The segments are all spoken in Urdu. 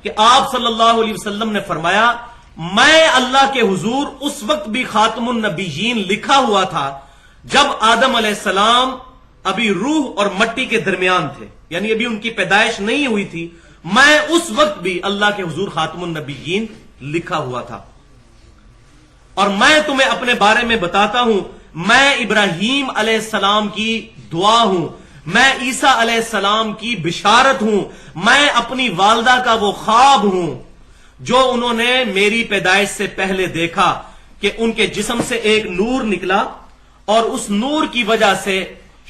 کہ آپ صلی اللہ علیہ وسلم نے فرمایا میں اللہ کے حضور اس وقت بھی خاتم النبیین لکھا ہوا تھا جب آدم علیہ السلام ابھی روح اور مٹی کے درمیان تھے، یعنی ابھی ان کی پیدائش نہیں ہوئی تھی، میں اس وقت بھی اللہ کے حضور خاتم النبیین لکھا ہوا تھا۔ اور میں تمہیں اپنے بارے میں بتاتا ہوں، میں ابراہیم علیہ السلام کی دعا ہوں، میں عیسیٰ علیہ السلام کی بشارت ہوں، میں اپنی والدہ کا وہ خواب ہوں جو انہوں نے میری پیدائش سے پہلے دیکھا کہ ان کے جسم سے ایک نور نکلا اور اس نور کی وجہ سے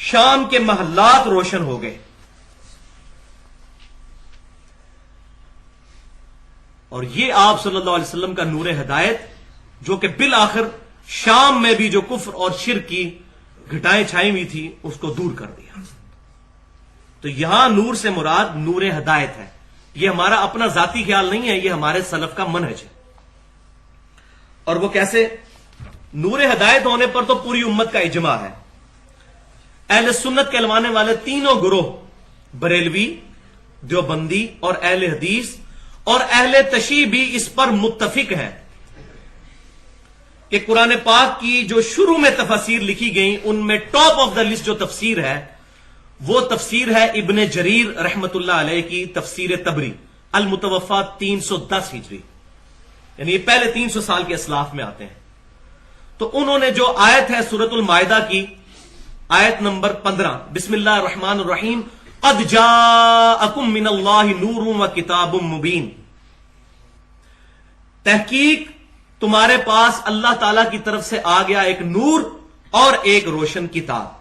شام کے محلات روشن ہو گئے۔ اور یہ آپ صلی اللہ علیہ وسلم کا نور ہدایت جو کہ بالآخر شام میں بھی جو کفر اور شرک کی گھٹائیں چھائی ہوئی تھی اس کو دور کر دیا۔ تو یہاں نور سے مراد نور ہدایت ہے، یہ ہمارا اپنا ذاتی خیال نہیں ہے، یہ ہمارے سلف کا منہج ہے۔ اور وہ کیسے؟ نور ہدایت ہونے پر تو پوری امت کا اجماع ہے۔ اہل سنت کہلوانے والے تینوں گروہ، بریلوی، دیوبندی اور اہل حدیث اور اہل تشیع بھی اس پر متفق ہیں کہ قرآن پاک کی جو شروع میں تفاسیر لکھی گئیں ان میں ٹاپ آف دا لسٹ جو تفسیر ہے وہ تفسیر ہے ابن جریر رحمت اللہ علیہ کی تفسیر تبری، المتوفا 310 ہجری، یعنی یہ پہلے 300 سال کے اسلاف میں آتے ہیں۔ تو انہوں نے جو آیت ہے سورۃ المائدہ کی آیت نمبر 15، بسم اللہ الرحمن الرحیم، قد جاءکم من اللہ نور و کتاب مبین، تحقیق تمہارے پاس اللہ تعالی کی طرف سے آ گیا ایک نور اور ایک روشن کتاب۔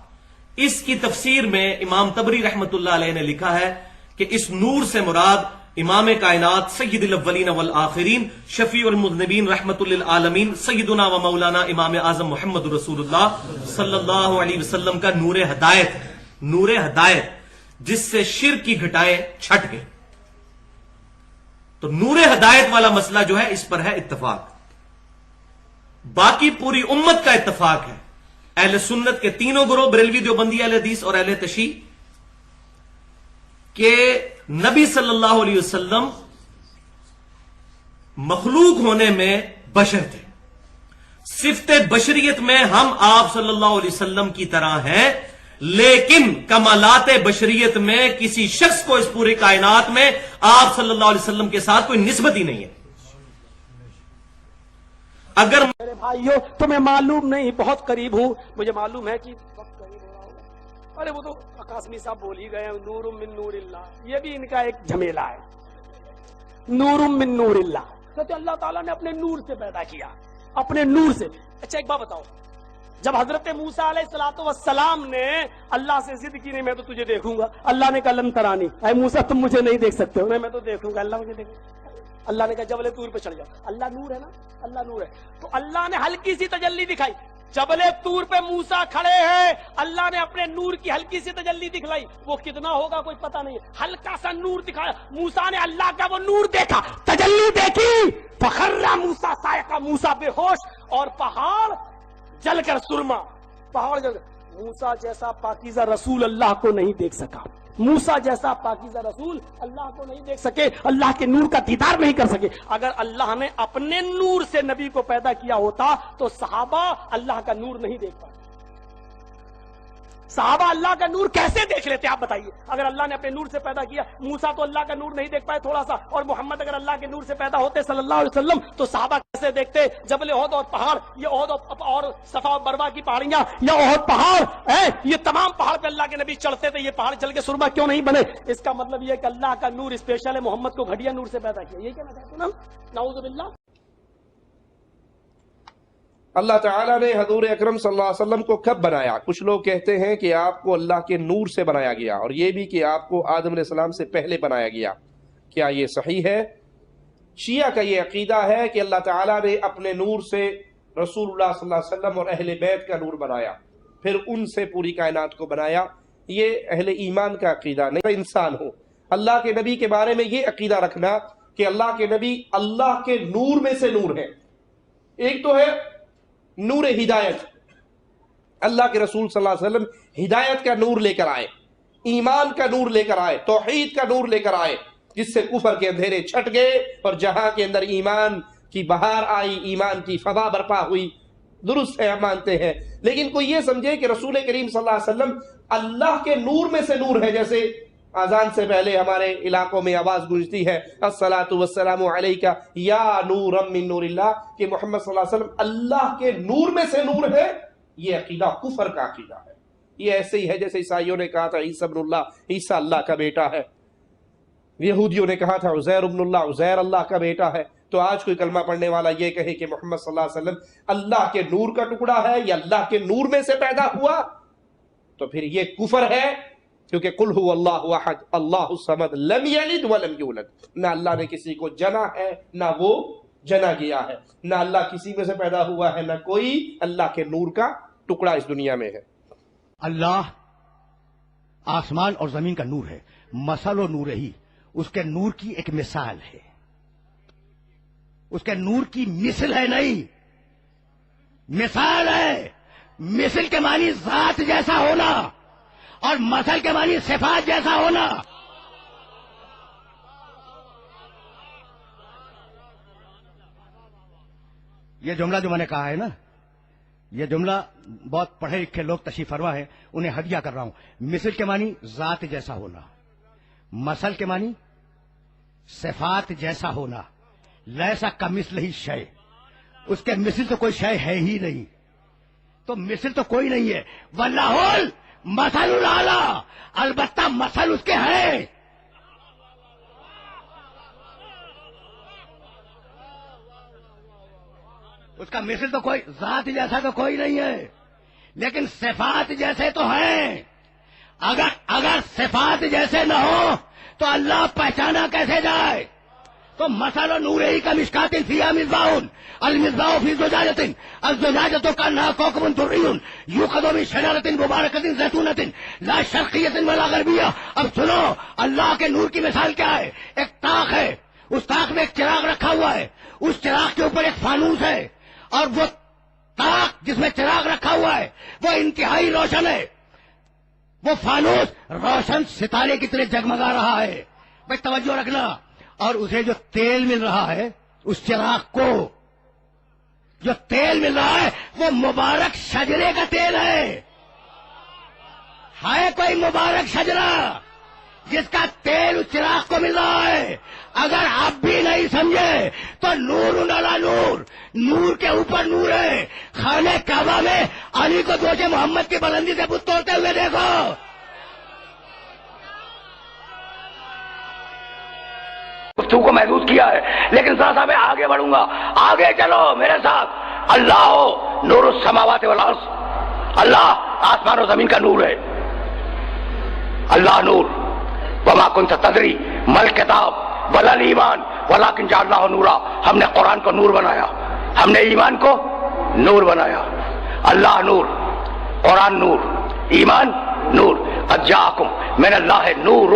اس کی تفسیر میں امام تبری رحمت اللہ علیہ نے لکھا ہے کہ اس نور سے مراد امام کائنات سید الاولین والآخرین شفیع المذنبین رحمت للعالمین سیدنا و مولانا امام اعظم محمد رسول اللہ صلی اللہ علیہ وسلم کا نور ہدایت ہے، نور ہدایت جس سے شرک کی گھٹائیں چھٹ گئیں۔ تو نور ہدایت والا مسئلہ جو ہے اس پر ہے اتفاق، باقی پوری امت کا اتفاق ہے، اہل سنت کے تینوں گروہ، بریلوی، دیوبندی، اہل حدیث اور اہل تشیع، کہ نبی صلی اللہ علیہ وسلم مخلوق ہونے میں بشر تھے، صفت بشریت میں ہم آپ صلی اللہ علیہ وسلم کی طرح ہیں، لیکن کمالات بشریت میں کسی شخص کو اس پوری کائنات میں آپ صلی اللہ علیہ وسلم کے ساتھ کوئی نسبت ہی نہیں ہے۔ اگر میرے بھائیو تمہیں معلوم نہیں، بہت قریب ہوں، مجھے معلوم ہے کہ وقت قریب ہو رہا ہوگا۔ ارے وہ تو قاسمی صاحب بول ہی گئے، نور من نور اللہ، یہ بھی ان کا ایک جھمیلا ہے، نور من نور اللہ، کہتے اللہ تعالیٰ نے اپنے نور سے پیدا کیا، اپنے نور سے۔ اچھا ایک بات بتاؤ، جب حضرت موسیٰ علیہ السلام نے اللہ سے ضد کی، نہیں میں تو تجھے دیکھوں گا، اللہ نے کہا لن ترانی، اے موسیٰ تم مجھے نہیں دیکھ سکتے ہو، میں تو دیکھوں گا، اللہ مجھے دیکھ۔ اللہ نے کہا جبل طور پہ چڑھ جاؤ، اللہ نور ہے نا، اللہ نور ہے، تو اللہ نے ہلکی سی تجلی دکھائی، جبل طور پہ موسیٰ کھڑے ہیں، اللہ نے اپنے نور کی ہلکی سی تجلی دکھلائی، وہ کتنا ہوگا کوئی پتہ نہیں، ہلکا سا نور دکھایا، موسیٰ نے اللہ کا وہ نور دیکھا، تجلی دیکھی، فخر موسیٰ صاعقہ، موسیٰ بے ہوش، اور پہاڑ جل کر سرما، پہاڑ جل کر۔ موسیٰ جیسا پاکیزہ رسول اللہ کو نہیں دیکھ سکا، موسیٰ جیسا پاکیزہ رسول اللہ کو نہیں دیکھ سکے، اللہ کے نور کا دیدار نہیں کر سکے۔ اگر اللہ نے اپنے نور سے نبی کو پیدا کیا ہوتا تو صحابہ اللہ کا نور نہیں دیکھ پاتے، صحابہ اللہ کا نور کیسے دیکھ لیتے آپ بتائیے؟ اگر اللہ نے اپنے نور سے پیدا کیا، موسیٰ تو اللہ کا نور نہیں دیکھ پائے تھوڑا سا، اور محمد اگر اللہ کے نور سے پیدا ہوتے صلی اللہ علیہ وسلم تو صحابہ کیسے دیکھتے؟ جبل احد اور پہاڑ، یہ احد اور صفا اور مروہ کی پہاڑیاں، یا احد پہاڑ ہے، یہ تمام پہاڑ پہ اللہ کے نبی چڑھتے تھے، یہ پہاڑ چل کے سرما کیوں نہیں بنے؟ اس کا مطلب یہ کہ اللہ کا نور اسپیشل ہے، محمد کو گھٹیا نور سے پیدا کیا، یہ کہنا چاہتے ہیں نعوذ باللہ۔ اللہ تعالیٰ نے حضور اکرم صلی اللہ علیہ وسلم کو کب بنایا؟ کچھ لوگ کہتے ہیں کہ آپ کو اللہ کے نور سے بنایا گیا، اور یہ بھی کہ آپ کو آدم علیہ السلام سے پہلے بنایا گیا۔ کیا یہ صحیح ہے؟ شیعہ کا یہ عقیدہ ہے کہ اللہ تعالیٰ نے اپنے نور سے رسول اللہ صلی اللہ علیہ وسلم اور اہل بیت کا نور بنایا، پھر ان سے پوری کائنات کو بنایا۔ یہ اہل ایمان کا عقیدہ نہیں۔ انسان ہو، اللہ کے نبی کے بارے میں یہ عقیدہ رکھنا کہ اللہ کے نبی اللہ کے نور میں سے نور ہے۔ ایک تو ہے نور ہدایت، اللہ کے رسول صلی اللہ علیہ وسلم ہدایت کا نور لے کر آئے، ایمان کا نور لے کر آئے، توحید کا نور لے کر آئے، جس سے کفر کے اندھیرے چھٹ گئے اور جہاں کے اندر ایمان کی بہار آئی، ایمان کی فضا برپا ہوئی۔ درست ہے، ہم مانتے ہیں، لیکن کوئی یہ سمجھے کہ رسول کریم صلی اللہ علیہ وسلم اللہ کے نور میں سے نور ہے، جیسے اذان سے پہلے ہمارے علاقوں میں آواز گونجتی ہے الصلاۃ والسلام علیک یا نورا من نور اللہ، کہ محمد صلی اللہ علیہ وسلم اللہ کے نور میں سے نور ہے، یہ عقیدہ کفر کا عقیدہ ہے۔ یہ ایسے ہی ہے جیسے عیسائیوں نے کہا تھا عیسیٰ ابن اللہ، عیسیٰ اللہ کا بیٹا ہے، یہودیوں نے کہا تھا عزیر ابن اللہ، عزیر اللہ کا بیٹا ہے۔ تو آج کوئی کلمہ پڑھنے والا یہ کہے کہ محمد صلی اللہ علیہ وسلم اللہ کے نور کا ٹکڑا ہے یا اللہ کے نور میں سے پیدا ہوا، تو پھر یہ کفر ہے، کیونکہ قل هو اللہ احد اللہ الصمد لم یلد ولم یولد، نہ اللہ نے کسی کو جنا ہے نہ وہ جنا گیا ہے، نہ اللہ کسی میں سے پیدا ہوا ہے، نہ کوئی اللہ کے نور کا ٹکڑا اس دنیا میں ہے۔ اللہ آسمان اور زمین کا نور ہے، مثل و نور ہی، اس کے نور کی ایک مثال ہے، اس کے نور کی مثل ہے نہیں، مثال ہے۔ مثل کے معنی ذات جیسا ہونا اور مثل کے معنی صفات جیسا ہونا۔ یہ جملہ جو میں نے کہا ہے نا، یہ جملہ بہت پڑھے لکھے لوگ تشریف فرما ہے، انہیں ہدیہ کر رہا ہوں۔ مثل کے معنی ذات جیسا ہونا، مثل کے معنی صفات جیسا ہونا۔ لیسا کمثلہ شیء، اس کے مثل تو کوئی شے ہے ہی نہیں، تو مثل تو کوئی نہیں ہے۔ واللہ المثل الاعلی، البتہ مثل اس کے ہیں۔ اس کا مثل تو کوئی، ذات جیسا تو کوئی نہیں ہے، لیکن صفات جیسے تو ہیں۔ اگر صفات جیسے نہ ہو تو اللہ پہچانا کیسے جائے؟ تو مثل نور ہی کا مشکات فیہا مصباح، المصباح فی زجاجۃ، الزجاجۃ کانہا کوکب دری یوقد من شجرۃ مبارکۃ زیتونۃ لا شرقیۃ ولا غربیہ۔ اب سنو، اللہ کے نور کی مثال کیا ہے؟ ایک طاق ہے، اس طاق میں ایک چراغ رکھا ہوا ہے، اس چراغ کے اوپر ایک فانوس ہے، اور وہ طاق جس میں چراغ رکھا ہوا ہے وہ انتہائی روشن ہے، وہ فانوس روشن ستارے کی طرح جگمگا رہا ہے۔ بھائی توجہ رکھنا، اور اسے جو تیل مل رہا ہے، اس چراغ کو جو تیل مل رہا ہے وہ مبارک شجرے کا تیل ہے کوئی مبارک شجرا جس کا تیل اس چراغ کو مل رہا ہے۔ اگر آپ بھی نہیں سمجھے تو نور علی نور، نور کے اوپر نور ہے۔ خانہ کعبہ میں علی کو دوجے محمد کی بلندی سے بت توڑتے ہوئے دیکھو۔ گفتگو کو محدود کیا ہے، لیکن ذرا سا میں آگے بڑھوں گا، آگے چلو میرے ساتھ۔ اللہ نور السماوات والارض، اللہ آسمان و زمین کا نور ہے۔ اللہ نور، وما کنت تدری مل کتاب ولا ایمان ولکن جعلناہ نورا، ہم نے قرآن کو نور بنایا، ہم نے ایمان کو نور بنایا۔ اللہ نور، قرآن نور، ایمان نور۔ قد جاءکم من اللہ نور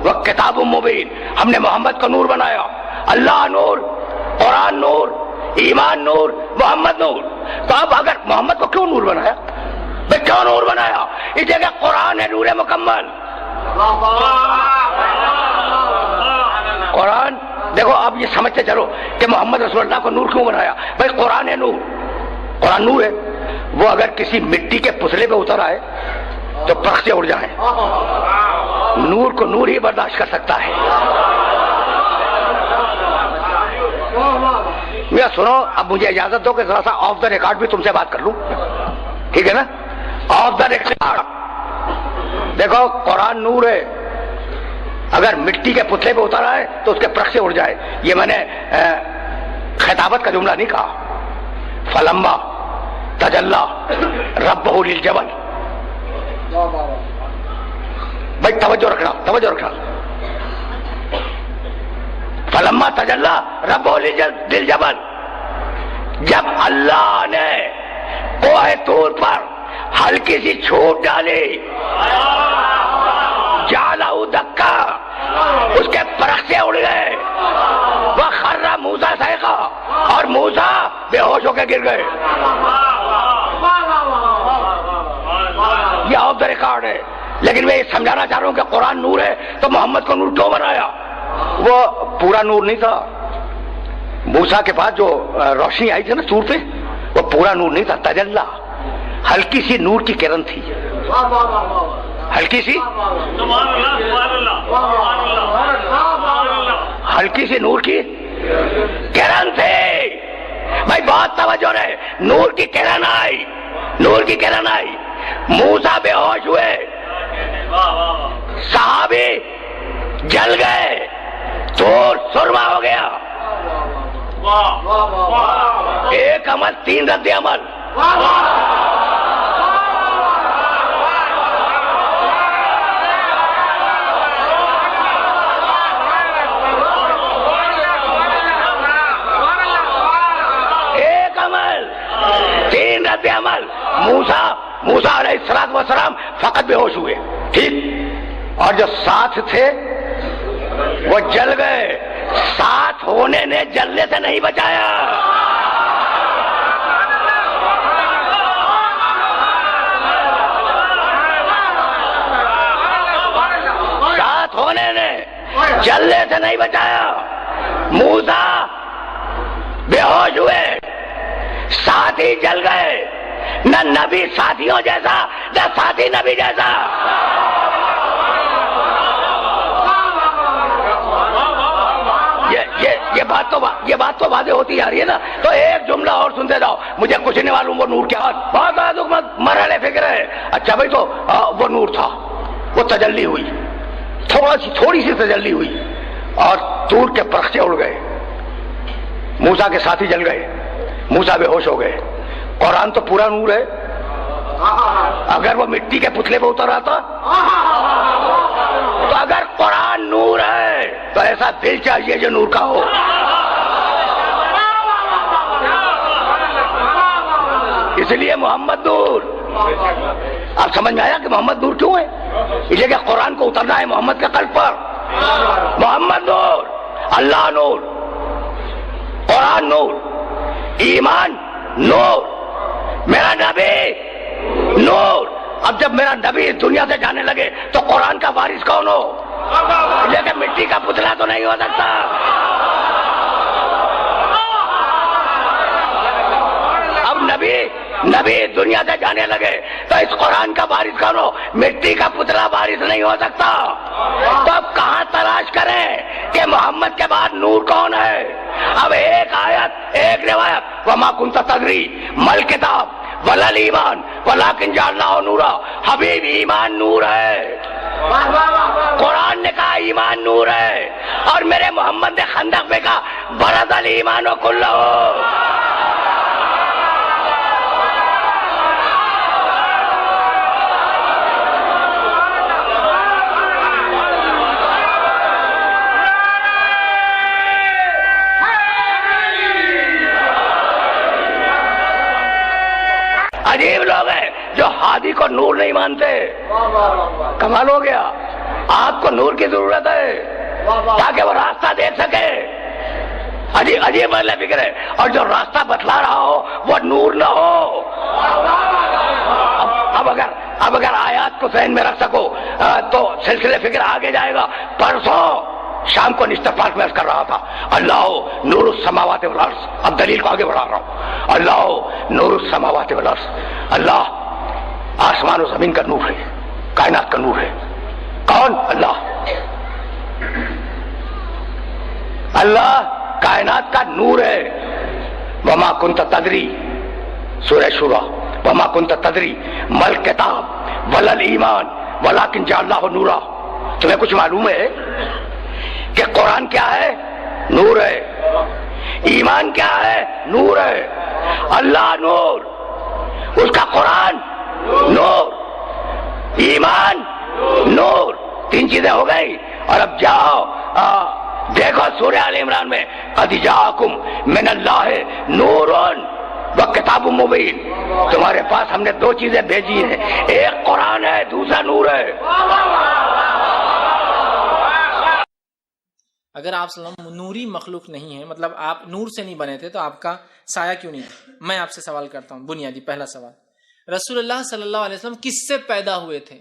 وکتاب مبین، ہم نے محمد کو نور بنایا۔ اللہ نور، قرآن نور، ایمان نور، محمد نور۔ تو اب اگر محمد کو کیوں نور بنایا؟ بھئی کیوں نور بنایا؟ اس جگہ قرآن ہے نور مکمل۔ قرآن دیکھو، اب یہ سمجھتے چلو کہ محمد رسول اللہ کو نور کیوں بنایا؟ بھئی قرآن ہے نور، قرآن نور ہے، وہ اگر کسی مٹی کے پتلے پہ اتر آئے تو پرخ سے اڑ جائیں، نور کو نور ہی برداشت کر سکتا ہے۔ میاں سنو، اب مجھے اجازت دو کہ ذرا سا آف دا ریکارڈ بھی تم سے بات کر لوں، ٹھیک ہے نا؟ آف دا ریکارڈ دیکھو، قرآن نور ہے، اگر مٹی کے پتلے پہ اتر آئے تو اس کے پرخ سے اڑ جائے۔ یہ میں نے خطابت کا جملہ نہیں کہا۔ فلما تجلی ربہ للجبل، بھائی توجہ رکھنا، توجہ رکھنا۔ فلما تجلی ربہ للجبل، جب اللہ نے کوہ طور پر ہلکی سی چھوٹ ڈالی، جعلہ دکا، اس کے پرخ سے اڑ گئے۔ وخر موسیٰ صعقا، اور موسیٰ بے ہوش ہو کے گر گئے۔ یہ آف دا ریکارڈ ہے، لیکن میں یہ سمجھانا چاہ رہا ہوں کہ قرآن نور ہے تو محمد کو نور کیوں بنایا؟ وہ پورا نور نہیں تھا. موسیٰ کے پاس جو روشنی آئی تھی نا سور پہ, وہ پورا نور نہیں تھا, تجلی, ہلکی سی نور کی کرن تھی, ہلکی سی, ہلکی سی نور کی کرن تھی. بھائی بہت توجہ رہے, نور کی کرن آئی, نور کی کرن آئی, موسیٰ بے ہوش ہوئے, صحابی جل گئے, طور سرما ہو گیا. ایک عمل, 3 رد عمل. ایک عمل, 3 رد عمل. موسیٰ علیہ السلام فقط بے ہوش ہوئے, ٹھیک, اور جو ساتھ تھے وہ جل گئے. ساتھ ہونے نے جلنے سے نہیں بچایا. ساتھ ہونے نے جلنے سے نہیں بچایا. موسیٰ بے ہوش ہوئے, ساتھی جل گئے. نہ نبی ساتھیوں جیسا, نہ ساتھی نبی جیسا. یہ بات تو واضح ہوتی جا رہی ہے نا. تو ایک جملہ اور سنتے جاؤ, مجھے کچھ نہیں معلوم وہ نور کیا. بہت مرحلے فکر ہے. اچھا بھائی, تو وہ نور تھا, وہ تجلی ہوئی, تھوڑی سی تجلی ہوئی, اور طور کے پرخچے اڑ گئے. موسیٰ کے ساتھی جل گئے, موسیٰ بے ہوش ہو گئے. قرآن تو پورا نور ہے. اگر وہ مٹی کے پتلے پہ اتر آتا, تو اگر قرآن نور ہے تو ایسا دل چاہیے جو نور کا ہو. اس لیے محمد نور. آپ سمجھ میں آیا کہ محمد نور کیوں ہے؟ اس لیے کہ قرآن کو اترنا ہے محمد کے قلب پر. محمد نور, اللہ نور, قرآن نور, ایمان نور, میرا نبی نور. اب جب میرا نبی اس دنیا سے جانے لگے تو قرآن کا وارث کون ہو؟ لیکن مٹی کا پتلا تو نہیں ہو سکتا. اب نبی دنیا سے جانے لگے تو اس قرآن کا وارث کون ہو؟ مٹی کا پتلا وارث نہیں ہو سکتا. تو اب کہاں تلاش کریں کہ محمد کے بعد نور کون ہے؟ اب ایک آیت, ایک روایت, وما کنت تدری مل کتاب ولا ایمان ولکن جعلناہ نورا. حبیب ایمان نور ہے. قرآن نے کہا ایمان نور ہے, اور میرے محمد نے خندق میں کہا برز الایمان کلہ. عجیب لوگ ہیں جو ہادی کو نور نہیں مانتے. کمال ہو گیا. آپ کو نور کی ضرورت ہے تاکہ وہ راستہ دیکھ سکے. عجیب مرحلہ فکر ہے. اور جو راستہ بتلا رہا ہو وہ نور نہ ہو. اب اگر آیات کو ذہن میں رکھ سکو تو سلسلے فکر آگے جائے گا. پرسوں شام کو نشتر پارک میں کر رہا تھا, اللہ نور السماوات والارض. اب دلیل کو آگے بڑھا رہا ہوں. اللہ نور السماوات والارض. اللہ آسمان و زمین کا نور ہے, کائنات کا نور ہے. کون؟ اللہ کائنات کا نور ہے. وما کنت تدری, سورہ شورا, وما کنت تدری مل کتاب ولا ایمان ولکن جعلناہ نورا. تمہیں کچھ معلوم ہے کہ قرآن کیا ہے؟ نور ہے. ایمان کیا ہے؟ نور ہے. اللہ نور, اس کا قرآن نور, ایمان نور. 3 چیزیں ہو گئی. اور اب جاؤ دیکھو سورہ آل عمران میں قد جاءکم من اللہ نور و کتاب مبین. تمہارے پاس ہم نے 2 چیزیں بھیجی ہیں, ایک قرآن ہے, دوسرا نور ہے. اگر آپ صلی اللہ علیہ وسلم نوری مخلوق نہیں ہے, مطلب آپ نور سے نہیں بنے تھے, تو آپ کا سایہ کیوں نہیں تھا؟ میں آپ سے سوال کرتا ہوں, بنیادی پہلا سوال. رسول اللہ صلی اللہ علیہ وسلم کس سے پیدا ہوئے تھے؟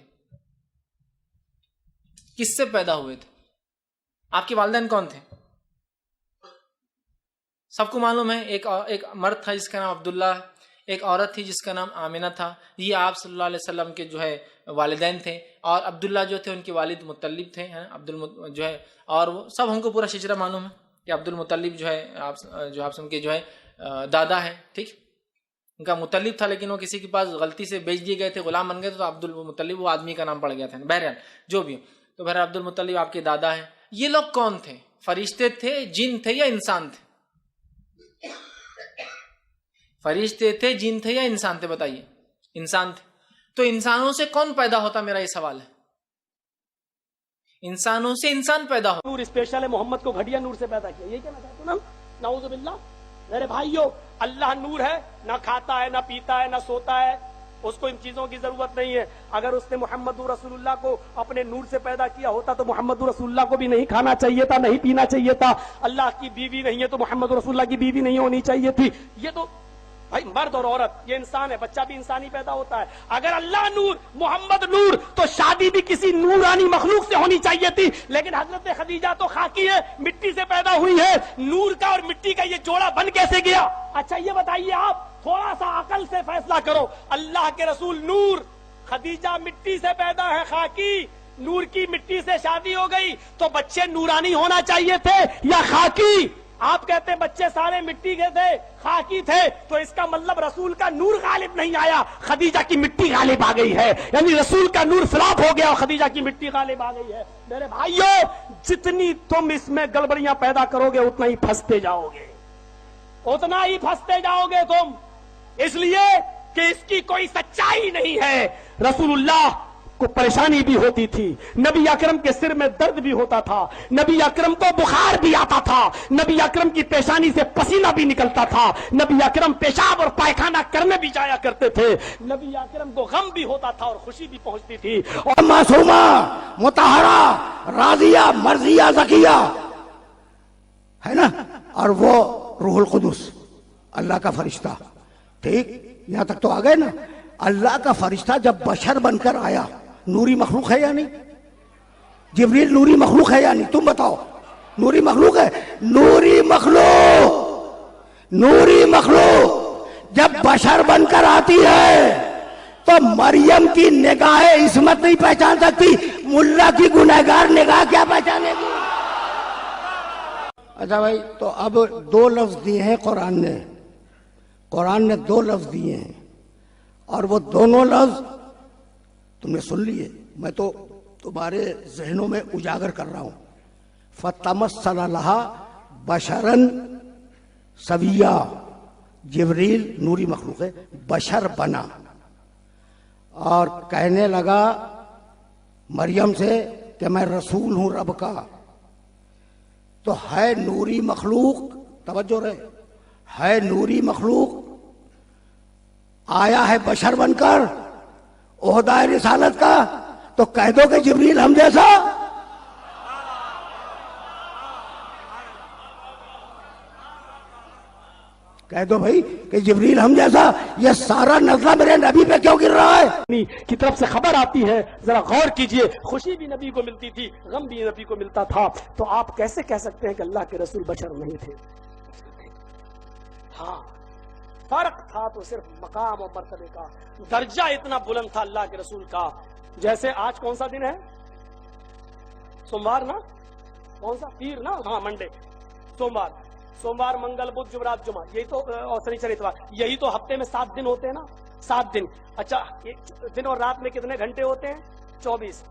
کس سے پیدا ہوئے تھے؟ آپ کے والدین کون تھے؟ سب کو معلوم ہے، ایک مرد تھا جس کا نام عبداللہ، ایک عورت تھی جس کا نام آمنہ تھا. یہ آپ صلی اللہ علیہ وسلم کے جو ہے والدین تھے. اور عبداللہ جو تھے ان کے والد مطلب تھے، جو ہے، اور وہ سب ہم کو پورا شجرہ معلوم ہے کہ عبد المطلب جو ہے آپ کے جو ہے دادا ہے. ٹھیک، ان کا مطلب تھا لیکن وہ کسی کے پاس غلطی سے بیچ دیے گئے تھے، غلام بن گئے تھے، تو عبد المطلب وہ آدمی کا نام پڑ گیا تھا. بہرحال جو بھی ہو، تو بہرحال عبد المطلب آپ کے دادا ہیں. یہ لوگ کون تھے؟ فرشتے تھے، جن تھے یا انسان تھے؟ فرشتے تھے، جن تھے یا انسان تھے؟ بتائیے. انسان تھے. تو انسانوں سے کون پیدا ہوتا؟ میرا یہ سوال ہے. انسانوں سے انسان پیدا ہو. نور اسپیشل ہے، محمد کو گھٹیا نور سے پیدا کیا، یہ کہنا چاہتے ہو نا؟ نعوذ باللہ. میرے بھائیوں، اللہ نور ہے، نہ کھاتا ہے، نہ پیتا ہے، نہ سوتا ہے، اس کو ان چیزوں کی ضرورت نہیں ہے. اگر اس نے محمد رسول اللہ کو اپنے نور سے پیدا کیا ہوتا تو محمد رسول اللہ کو بھی نہیں کھانا چاہیے تھا، نہیں پینا چاہیے تھا. اللہ کی بیوی نہیں ہے تو محمد رسول اللہ کی بیوی نہیں ہونی چاہیے تھی. یہ تو بھائی مرد اور عورت یہ انسان ہے، بچہ بھی انسانی پیدا ہوتا ہے. اگر اللہ نور، محمد نور، تو شادی بھی کسی نورانی مخلوق سے ہونی چاہیے تھی. لیکن حضرت خدیجہ تو خاکی ہے، مٹی سے پیدا ہوئی ہے. نور کا اور مٹی کا یہ جوڑا بن کیسے گیا؟ اچھا یہ بتائیے آپ، تھوڑا سا عقل سے فیصلہ کرو. اللہ کے رسول نور، خدیجہ مٹی سے پیدا ہے، خاکی. نور کی مٹی سے شادی ہو گئی تو بچے نورانی ہونا چاہیے تھے یا خاکی؟ آپ کہتے ہیں بچے سارے مٹی کے تھے، خاکی تھے، تو اس کا مطلب رسول کا نور غالب نہیں آیا، خدیجہ کی مٹی غالب آ گئی ہے. یعنی رسول کا نور فلاپ ہو گیا اور خدیجہ کی مٹی غالب آ گئی ہے. میرے بھائیوں، جتنی تم اس میں گڑبڑیاں پیدا کرو گے اتنا ہی پھنستے جاؤ گے، اتنا ہی پھنستے جاؤ گے تم. اس لیے کہ اس کی کوئی سچائی نہیں ہے. رسول اللہ کو پریشانی بھی ہوتی تھی، نبی اکرم کے سر میں درد بھی ہوتا تھا، نبی اکرم کو بخار بھی آتا تھا، نبی اکرم کی پیشانی سے پسینہ بھی نکلتا تھا، نبی اکرم پیشاب اور پائخانہ کرنے بھی جایا کرتے تھے، نبی اکرم کو غم بھی ہوتا تھا اور خوشی بھی پہنچتی تھی. اور معصومہ، مطہرہ، راضیہ، مرضیہ، زکیہ ہے نا. اور وہ روح القدس، اللہ کا فرشتہ. ٹھیک، یہاں تک تو آ گئے نا. اللہ کا فرشتہ جب بشر بن کر آیا، نوری مخلوق ہے یا نہیں؟ جبریل نوری مخلوق ہے یا نہیں؟ تم بتاؤ. نوری مخلوق ہے. نوری مخلوق جب بشر بن کر آتی ہے تو مریم کی نگاہ عصمت نہیں پہچان سکتی، ملا کی گنہگار نگاہ کیا پہچانے گی؟ اچھا بھائی، تو اب دو لفظ دیے ہیں قرآن نے 2 لفظ دیے ہیں، اور وہ دونوں لفظ تم نے سن لیے. میں تو تمہارے ذہنوں میں اجاگر کر رہا ہوں. فَتَمَثَّلَ لَهَا بَشَرًا سَوِيًّا، جبریل نوری مخلوق ہے، بشر بنا اور کہنے لگا مریم سے کہ میں رسول ہوں رب کا. تو ہے نوری مخلوق، توجہ رہے، ہے نوری مخلوق، آیا ہے بشر بن کر عہدہ رسالت کا، تو کہہ دو کہ جبریل ہم جیسا. کہہ دو بھائی کہ جبریل ہم جیسا. یہ سارا نزلہ میرے نبی پہ کیوں گر رہا ہے؟ کی طرف سے خبر آتی ہے، ذرا غور کیجئے. خوشی بھی نبی کو ملتی تھی، غم بھی نبی کو ملتا تھا. تو آپ کیسے کہہ سکتے ہیں کہ اللہ کے رسول بشر نہیں تھے؟ ہاں، فرق تھا تو صرف مقام اور مرتبے کا. درجہ اتنا بلند تھا اللہ کے رسول کا. جیسے آج کون سا دن ہے؟ سوموار نا؟ کون سا؟ پیر نا؟ ہاں، منڈے. سوموار، منگل، بدھ، جمعرات، جمعہ، یہی تو، اور شنیچر، اتوار، یہی تو ہفتے میں 7 دن ہوتے ہیں نا. 7 دن. اچھا، دن اور رات میں کتنے گھنٹے ہوتے ہیں؟ 24.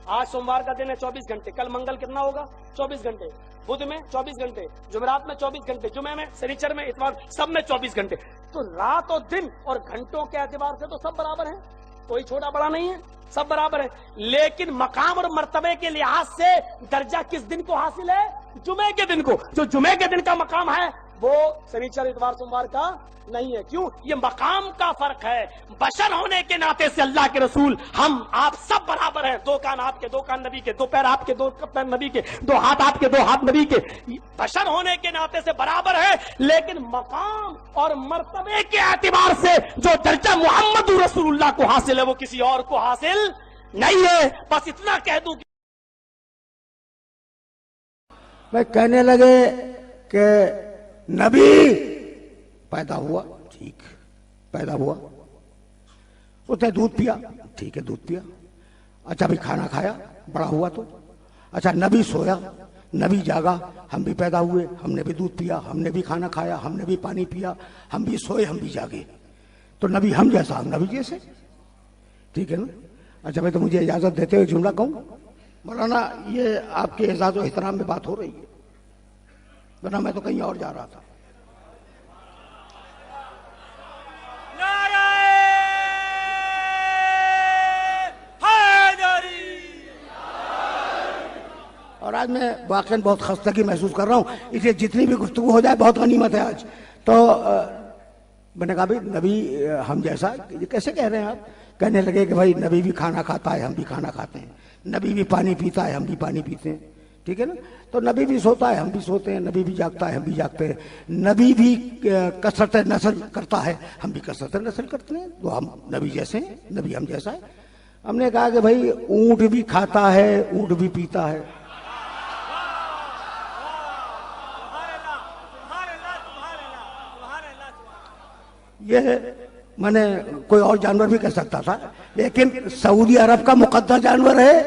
آج سوموار کا دن ہے، 24 گھنٹے. کل منگل کتنا ہوگا؟ 24 گھنٹے. بدھ میں 24 گھنٹے، جمعرات میں 24 گھنٹے، جمعے میں، شنیچر میں، اتوار، سب میں 24 گھنٹے. تو رات اور دن اور گھنٹوں کے اعتبار سے تو سب برابر ہیں، کوئی چھوٹا بڑا نہیں ہے، سب برابر ہے. لیکن مقام اور مرتبے کے لحاظ سے درجہ کس دن کو حاصل ہے؟ جمعے کے دن کو. جو جمعے کے دن کا مقام ہے وہ شنیچر، اتوار، سوموار کا نہیں ہے. کیوں؟ یہ مقام کا فرق ہے. بشر ہونے کے ناطے سے اللہ کے رسول، ہم آپ سب برابر ہیں. 2 کان آپ کے، 2 کان نبی کے، 2 پیر آپ کے، 2 پیر نبی کے، 2 ہاتھ آپ کے، 2 ہاتھ نبی کے. بشر ہونے کے ناطے سے برابر ہے. لیکن مقام اور مرتبے کے اعتبار سے جو درجہ محمد رسول اللہ کو حاصل ہے وہ کسی اور کو حاصل نہیں ہے. بس اتنا کہہ دوں. میں کہنے لگے کہ نبی پیدا ہوا، ٹھیک پیدا ہوا، اس نے دودھ پیا، ٹھیک ہے دودھ پیا، اچھا بھی کھانا کھایا، بڑا ہوا تو اچھا نبی سویا، نبی جاگا، ہم بھی پیدا ہوئے، ہم نے بھی دودھ پیا، ہم نے بھی کھانا کھایا، ہم نے بھی پانی پیا، ہم بھی سوئے، ہم بھی جاگے، تو نبی ہم جیسا، ہم نبی جیسے، ٹھیک ہے نا؟ اچھا میں تو مجھے اجازت دیتے ہوئے جملہ کہوں مولانا، یہ آپ کے اعزاز و احترام میں بات ہو رہی ہے، ورنہ میں تو کہیں اور جا رہا تھا۔ اور آج میں واقعاً بہت خستگی محسوس کر رہا ہوں، اس لیے جتنی بھی گفتگو ہو جائے بہت غنیمت ہے آج۔ تو میں نے کہا بھائی نبی ہم جیسا، یہ کیسے کہہ رہے ہیں آپ؟ کہنے لگے کہ بھائی نبی بھی کھانا کھاتا ہے، ہم بھی کھانا کھاتے ہیں، نبی بھی پانی پیتا ہے، ہم بھی پانی پیتے ہیں، ٹھیک ہے نا؟ تو نبی بھی سوتا ہے، ہم بھی سوتے ہیں، نبی بھی جاگتا ہے، ہم بھی جاگتے ہیں، نبی بھی کثرت نسل کرتا ہے، ہم بھی کثرت نسل کرتے ہیں، تو ہم نبی جیسے ہیں، نبی ہم جیسا ہے۔ ہم نے کہا کہ بھائی اونٹ بھی کھاتا ہے، اونٹ بھی پیتا ہے، یہ میں نے کوئی اور جانور بھی کہہ سکتا تھا، لیکن سعودی عرب کا مقدس جانور ہے۔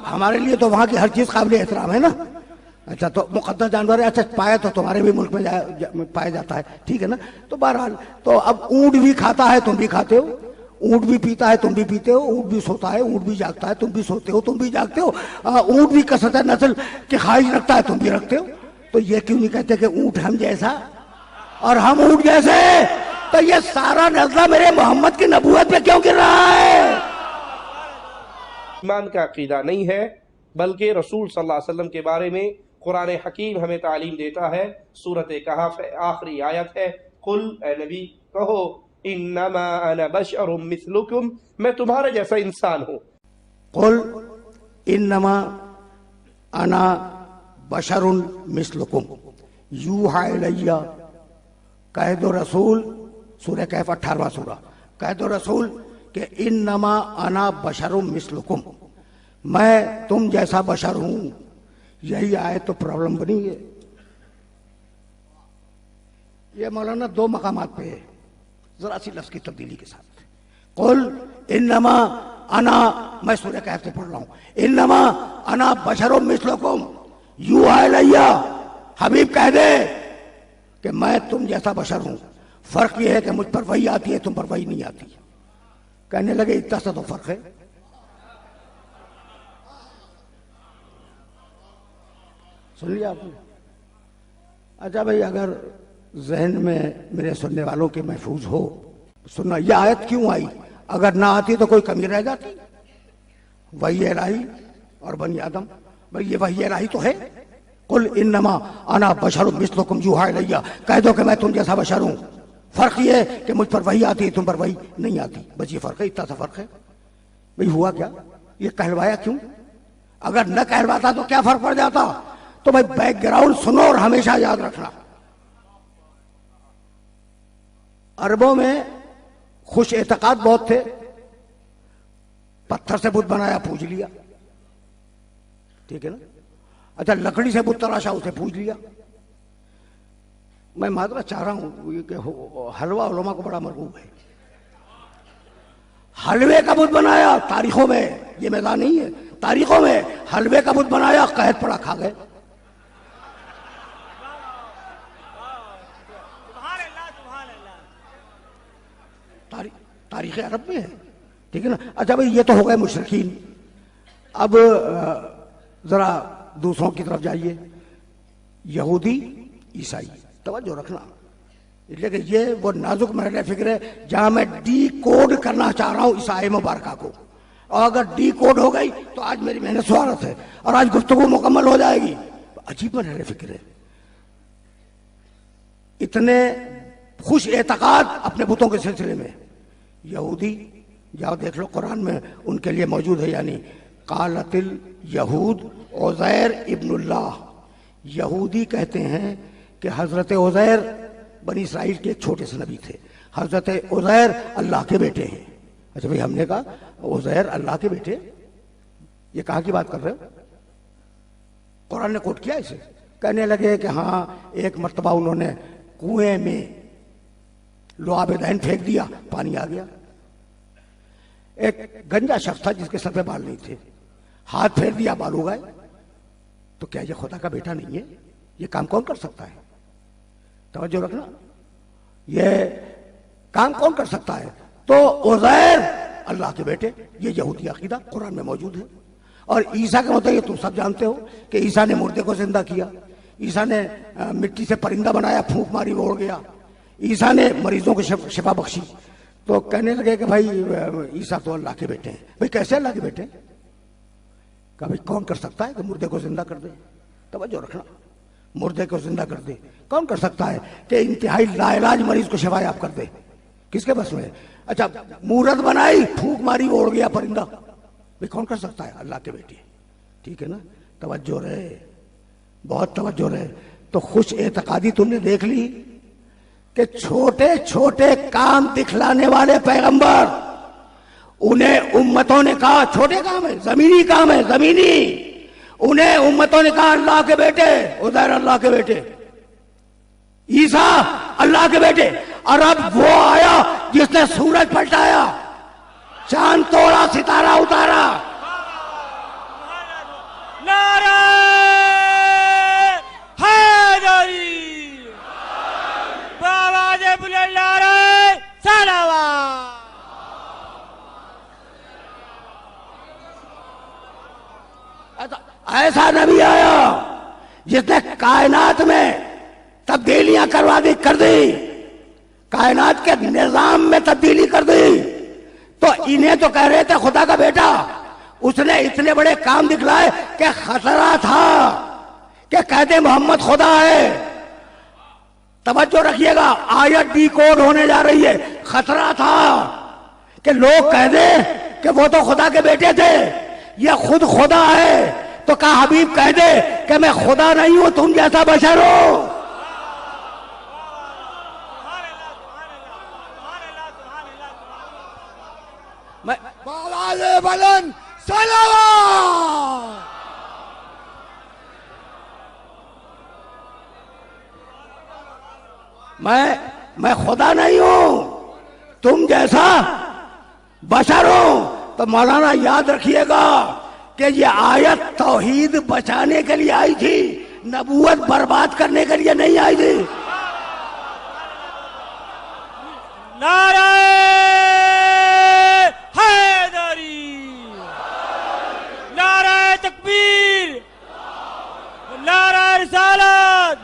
ہمارے لیے تو وہاں کی ہر چیز قابل احترام ہے نا۔ اچھا تو مقدس جانور ہے، اچھا پایا تو تمہارے بھی ملک میں پایا جاتا ہے، ٹھیک ہے نا؟ تو بہرحال تو اب اونٹ بھی کھاتا ہے، تم بھی کھاتے ہو، اونٹ بھی پیتا ہے، تم بھی پیتے ہو، اونٹ بھی سوتا ہے، اونٹ بھی جاگتا ہے، تم بھی سوتے ہو، تم بھی جاگتے ہو، اونٹ بھی کثرت نسل کی خواہش رکھتا ہے، تم بھی رکھتے ہو، تو یہ کیوں نہیں کہتے کہ اونٹ ہم جیسا اور ہم اونٹ جیسے؟ تو یہ سارا نزلہ میرے محمد کی نبوت پہ کیوں گر رہا ہے؟ ایمان کا عقیدہ نہیں ہے، بلکہ رسول صلی اللہ علیہ وسلم کے بارے میں قرآن حکیم ہمیں تعلیم دیتا ہے۔ سورۃ کہف آخری آیت ہے، قل اے نبی کہو انما انا بشر مثلکم، میں تمہارے جیسا انسان ہوں۔ قل انما انا بشر مثلکم یوحی الی، کہہ دو رسول، سورہ کہف 18واں سورہ، کہہ دو رسول کہ انما انا بشر مثلکم، میں تم جیسا بشر ہوں۔ یہی آئے تو پرابلم بنی ہے۔ یہ مولانا دو مقامات پہ ہے، ذرا سی لفظ کی تبدیلی کے ساتھ۔ قل انما انا، میں سورہ کہف سے پڑھ رہا ہوں، انما انا بشر مثلکم یوحی الی، حبیب کہہ دے کہ میں تم جیسا بشر ہوں، فرق یہ ہے کہ مجھ پر وحی آتی ہے، تم پر وحی نہیں آتی۔ کہنے لگے اتنا سا تو فرق ہے۔ سن لیا آپ نے؟ اچھا بھائی اگر ذہن میں میرے سننے والوں کے محفوظ ہو، سننا یہ آیت کیوں آئی؟ اگر نہ آتی تو کوئی کمی رہ جاتی؟ وحی الہی اور بنی آدم، بھائی یہ وحی الہی تو ہے۔ قل انما انا بشر مثلکم یوحی الی، کہہ دو کہ میں تم جیسا بشر ہوں، فرق یہ ہے کہ مجھ پر وحی آتی ہے، تم پر وحی نہیں آتی، بس یہ فرق ہے، اتنا سا فرق ہے۔ بھائی ہوا کیا؟ یہ کہلوایا کیوں؟ اگر نہ کہلواتا تو کیا فرق پڑ جاتا؟ تو بھائی بیک گراؤنڈ سنو اور ہمیشہ یاد رکھنا، عربوں میں خوش اعتقاد بہت تھے، پتھر سے بت بنایا پوج لیا، ٹھیک ہے نا؟ اچھا لکڑی سے بت تراشا، اسے پوج لیا۔ میں معذرت چاہ رہا ہوں کہ حلوہ علماء کو بڑا مرغوب ہے، حلوے کا بت بنایا، تاریخوں میں یہ میدان نہیں ہے، تاریخوں میں حلوے کا بت بنایا، قحط پڑا، کھا گئے۔ تاریخ عرب میں ہے، ٹھیک ہے نا؟ اچھا بھائی یہ تو ہو گئے مشرکین، اب ذرا دوسروں کی طرف جائیے، یہودی عیسائی، توجہ رکھنا، لیکن یہ وہ نازک مرحلہ فکر ہے جہاں میں ڈی کوڈ کرنا چاہ رہا ہوں اس آیہ مبارکہ کو، اور اگر ڈی کوڈ ہو گئی تو آج میری محنت سوارت ہے اور آج گفتگو مکمل ہو جائے گی۔ عجیب مرحلہ فکر ہے، اتنے خوش اعتقاد اپنے بتوں کے سلسلے میں۔ یہودی جاؤ دیکھ لو قرآن میں ان کے لیے موجود ہے، یعنی قالت الیہود عزیر ابن اللہ، یہودی کہتے ہیں کہ حضرت عزیر بنی اسرائیل کے ایک چھوٹے سے نبی تھے، حضرت عزیر اللہ کے بیٹے ہیں۔ اچھا بھائی، ہم نے کہا عزیر اللہ کے بیٹے، یہ کہاں کی بات کر رہے ہو؟ قرآن نے کوٹ کیا اسے؟ کہنے لگے کہ ہاں ایک مرتبہ انہوں نے کنویں میں لعاب دہن پھینک دیا، پانی آ گیا۔ ایک گنجا شخص تھا جس کے سر پہ بال نہیں تھے، ہاتھ پھیر دیا، بال ہو گئے۔ تو کیا یہ خدا کا بیٹا نہیں ہے؟ یہ کام کون کر سکتا ہے؟ توجہ رکھنا، یہ کام کون کر سکتا ہے؟ تو عزیر اللہ کے بیٹے، یہ یہودی عقیدہ قرآن میں موجود ہے۔ اور عیسیٰ کا مطلب یہ تم سب جانتے ہو کہ عیسیٰ نے مردے کو زندہ کیا، عیسیٰ نے مٹی سے پرندہ بنایا، پھونک ماری وہ اڑ گیا، عیسیٰ نے مریضوں کو شفا بخشی۔ تو کہنے لگے کہ بھائی عیسیٰ تو اللہ کے بیٹے ہیں۔ بھائی کیسے اللہ کے بیٹے ہیں؟ کہ بھائی کون کر سکتا ہے کہ مردے کو زندہ کر دے؟ توجہ رکھنا، مردے کو زندہ کر دے کون کر سکتا ہے؟ کہ انتہائی لا علاج مریض کو شفا یاب کر دے، کس کے بس میں ہے؟ اچھا مورت بنائی، پھونک ماری وہ اڑ گیا پرندہ، بھائی کون کر سکتا ہے؟ اللہ کے بیٹے، ٹھیک ہے نا؟ توجہ رہے، بہت توجہ رہے۔ تو خوش اعتقادی تم نے دیکھ لی کہ چھوٹے چھوٹے کام دکھلانے والے پیغمبر، انہیں امتوں نے کہا چھوٹے کام ہے، زمینی کام ہے، زمینی، انہیں امتوں نے کہا اللہ کے بیٹے، عزیر اللہ کے بیٹے، عیسیٰ اللہ کے بیٹے۔ اور اب وہ آیا جس نے سورج پلٹایا، چاند توڑا، ستارہ اتارا۔ نعرہ حیدری، بآواز بلند نعرہ صلوات۔ ایسا نبی آیا جس نے کائنات میں تبدیلیاں کر دی، کائنات کے نظام میں تبدیلی کر دی۔ تو انہیں تو کہہ رہے تھے خدا کا بیٹا، اس نے اتنے بڑے کام دکھلائے کہ خطرہ تھا کہ کہتے محمد خدا ہے۔ توجہ رکھیے گا، آیت ڈی کوڈ ہونے جا رہی ہے۔ خطرہ تھا کہ لوگ کہہ دیں کہ وہ تو خدا کے بیٹے تھے، یہ خود خدا ہے۔ تو کہا حبیب کہہ دے کہ میں خدا نہیں ہوں، تم جیسا بشر ہو۔ بآواز بلند صلوات۔ میں خدا نہیں ہوں، تم جیسا بشر ہوں۔ تو مولانا یاد رکھیے گا کہ یہ آیت توحید بچانے کے لیے آئی تھی، نبوت برباد کرنے کے لیے نہیں آئی تھی۔ نعرہ حیدری، نعرہ تکبیر، نعرہ رسالت،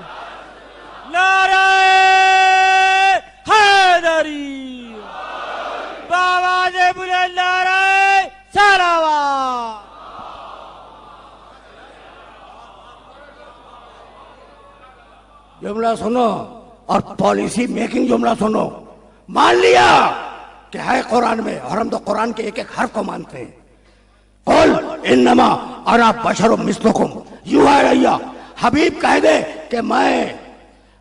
نعرہ حیدری، بآواز بلند نعرہ صلوات۔ جملہ سنو اور پالیسی میکنگ جملہ سنو۔ مان لیا کہ ہے قرآن میں، اور ہم تو قرآن کے ایک ایک حرف کو مانتے ہیں۔ قل انما انا بشر مثلکم یوحی الی، حبیب کہہ دے کہ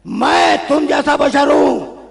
میں تم جیسا بشر ہوں،